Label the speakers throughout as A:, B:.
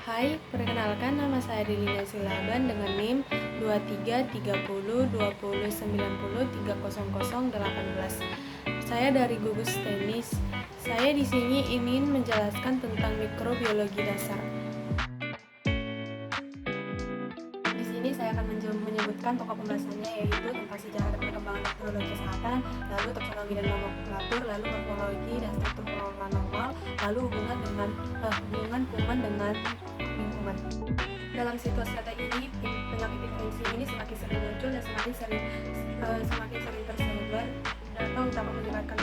A: Hai, perkenalkan nama saya Delina Silaban dengan NIM 233020903018. Saya dari gugus tenis. Saya di sini ingin menjelaskan tentang mikrobiologi dasar. Di sini saya akan menyebutkan pokok pembahasannya, yaitu tentang sejarah dan perkembangan teknologi kesehatan, lalu taksonomi dan nomenklatur, lalu morfologi dan struktur flora normal, lalu hubungan kuman dengan lingkungan. Dalam situasi saat ini, penyakit infeksi ini semakin sering muncul dan semakin sering tersebar atau dapat menyebabkan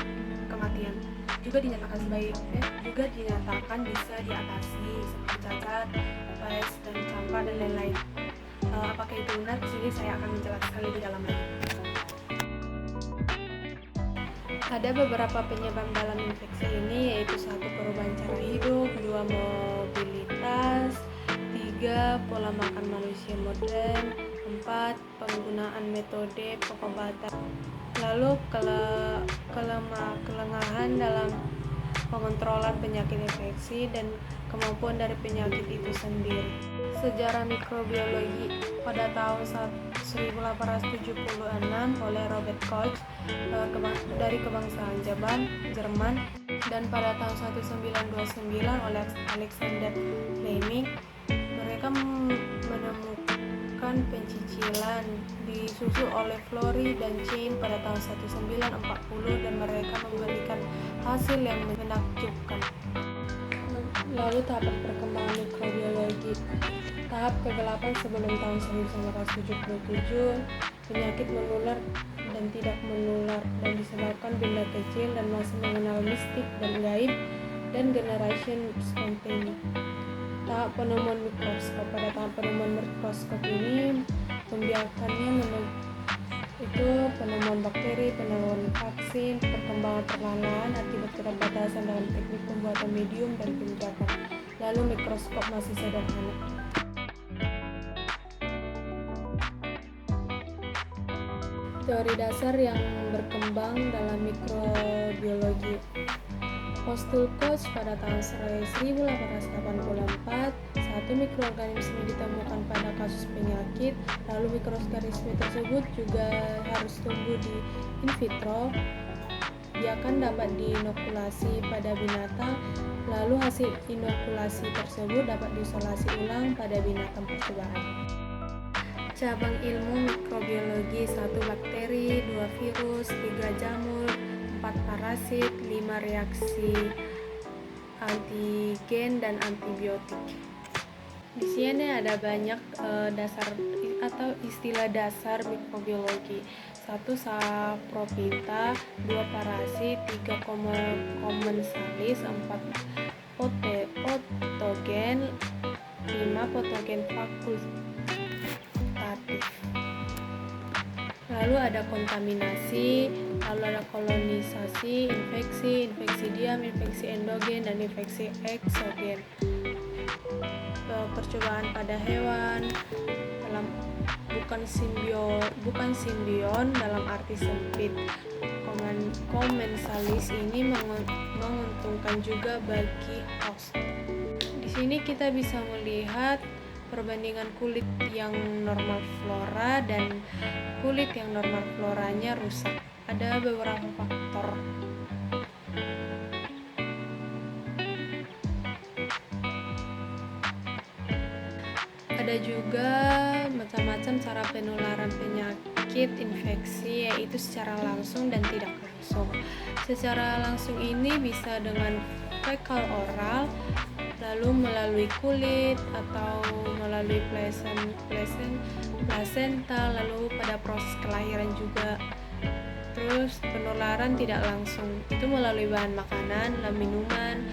A: kematian. Juga dinyatakan bisa diatasi seperti cacat, pes dan campak dan lain-lain. Apakah itu benar? Di sini saya akan menjelaskan lebih dalam lagi. Ada beberapa penyebab dalam infeksi ini, yaitu 1. Perubahan cara hidup, 2. Mobilitas, 3. Pola makan manusia modern, 4. Penggunaan metode pengobatan, lalu kelengahan dalam pengontrolan penyakit infeksi dan kemampuan dari penyakit itu sendiri. Sejarah mikrobiologi pada tahun 1876 oleh Robert Koch dari kebangsaan Jerman, dan pada tahun 1929 oleh Alexander Fleming. Mereka menemukan pencicilan disusul oleh Florey dan Chain pada tahun 1940 dan mereka memberikan hasil yang menakjubkan. Lalu tahapan perkembangan mikrobiologi. Tahap ke-8 sebelum tahun 1977, penyakit menular dan tidak menular dan disebabkan benda kecil dan masih mengenal mistik dan gaib, dan generation spontaneous. Tahap penemuan mikroskop. Pada tahap penemuan mikroskop ini membiarkannya itu penemuan bakteri, penemuan vaksin, perkembangan perlahan-lahan akibat keterbatasan dalam teknik pembuatan medium dan penjagaan. Lalu mikroskop masih sederhana. Teori dasar yang berkembang dalam mikrobiologi. Postul Koch pada tahun 1884, satu mikroorganisme ditemukan pada kasus penyakit, lalu mikroorganisme tersebut juga harus tumbuh di in vitro. Dia akan dapat diinokulasi pada binatang, lalu hasil inokulasi tersebut dapat diisolasi ulang pada binatang percobaan. Cabang ilmu mikrobiologi: 1. Bakteri, 2. Virus, 3. Jamur, 4. Parasit, 5. Reaksi antigen dan antibiotik. Di sini ada banyak dasar atau istilah dasar mikrobiologi. 1. Saprophyta, 2. Parasit, 3. Commensalis, 4. Patogen, 5. Patogen fakultatif. Lalu ada kontaminasi, lalu ada kolonisasi, infeksi diam, infeksi endogen, dan infeksi eksogen. Percobaan pada hewan bukan simbion dalam arti sempit. Komensalis ini menguntungkan juga bagi host. Di sini kita bisa melihat perbandingan kulit yang normal flora dan kulit yang normal floranya rusak. Ada beberapa faktor. Ada juga macam-macam cara penularan penyakit infeksi, yaitu secara langsung dan tidak langsung. Secara langsung ini bisa dengan fekal oral, lalu melalui kulit atau melalui plasenta, lalu pada proses kelahiran juga. Terus penularan tidak langsung itu melalui bahan makanan, minuman.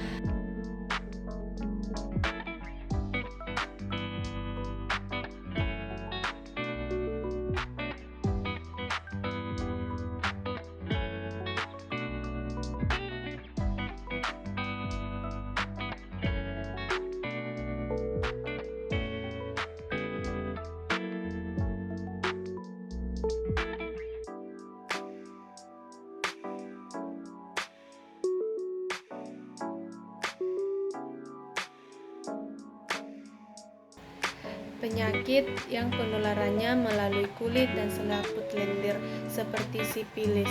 A: penyakit yang penularannya melalui kulit dan selaput lendir seperti sifilis.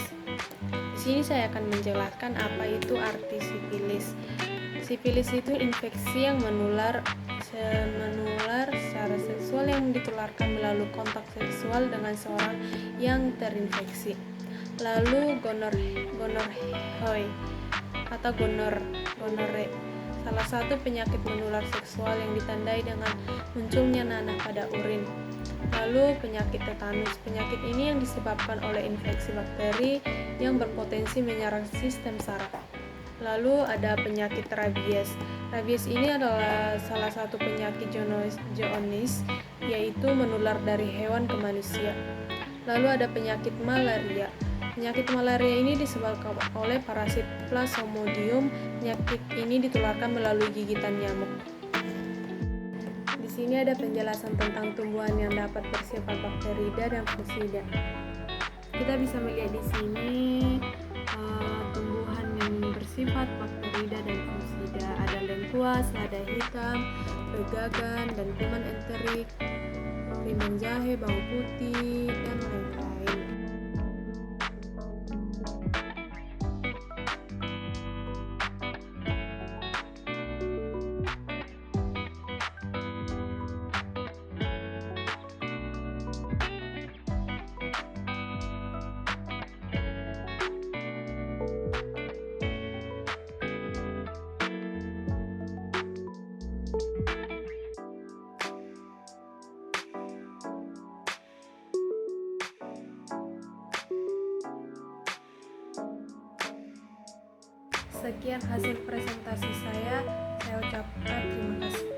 A: Di sini saya akan menjelaskan apa itu arti sifilis. Sifilis itu infeksi yang menular secara seksual yang ditularkan melalui kontak seksual dengan seorang yang terinfeksi. Lalu gonorrhea atau gonore, salah satu penyakit menular seksual yang ditandai dengan munculnya nanah pada urin. Lalu penyakit tetanus. Penyakit ini yang disebabkan oleh infeksi bakteri yang berpotensi menyerang sistem saraf. Lalu ada penyakit rabies. Rabies ini adalah salah satu penyakit zoonosis, yaitu menular dari hewan ke manusia. Lalu ada penyakit malaria. Penyakit malaria ini disebabkan oleh parasit Plasmodium. Penyakit ini ditularkan melalui gigitan nyamuk. Di sini ada penjelasan tentang tumbuhan yang dapat bersifat bakterida dan fungusida. Kita bisa melihat di sini tumbuhan yang bersifat bakterida dan fungusida. Ada lengkuas, lada hitam, pegagan, dan kuman enterik, kriman jahe, bawang putih, dan lain-lain. Sekian hasil presentasi saya ucapkan terima kasih.